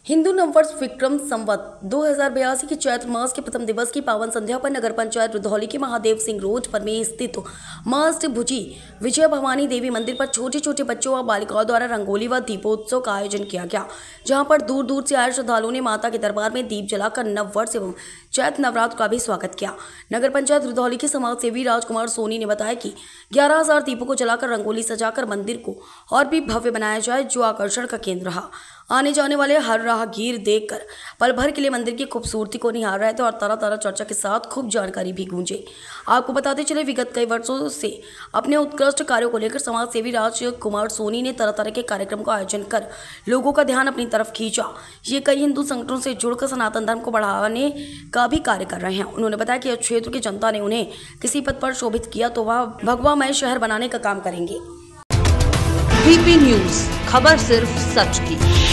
हिंदू नववर्ष विक्रम संवत 2082 की चैत्र मास के प्रथम दिवस की पावन संध्या पर नगर पंचायत रुधौली के महादेव सिंह रोड पर में स्थित माष्टभुजी विजय भवानी देवी मंदिर पर छोटे छोटे बच्चों व बालिकाओं द्वारा रंगोली व दीपोत्सव का आयोजन किया गया, जहां पर दूर दूर से आए श्रद्धालुओं ने माता के दरबार में दीप जलाकर नववर्ष एवं चैत्र नवरात्र का भी स्वागत किया। नगर पंचायत रुधौली के समाज सेवी राजकुमार सोनी ने बताया कि 11,000 दीपों को जलाकर रंगोली सजाकर मंदिर को और भी भव्य बनाया जाए, जो आकर्षण का केंद्र रहा। आने जाने वाले हर राहगीर देखकर पल भर के लिए मंदिर की खूबसूरती को निहार रहे थे और तरह तरह चर्चा के साथ खूब जानकारी भी गूंजे। आपको बताते चले, विगत कई वर्षों से अपने उत्कृष्ट कार्यों को लेकर समाज सेवी राजकुमार सोनी ने तरह तरह के कार्यक्रम का आयोजन कर लोगों का ध्यान अपनी तरफ खींचा। ये कई हिंदू संगठनों से जुड़कर सनातन धर्म को बढ़ाने का भी कार्य कर रहे हैं। उन्होंने बताया कि क्षेत्र की जनता ने उन्हें किसी पद पर शोभित किया तो वह भगवामय शहर बनाने का काम करेंगे। VP न्यूज, खबर सिर्फ सच की।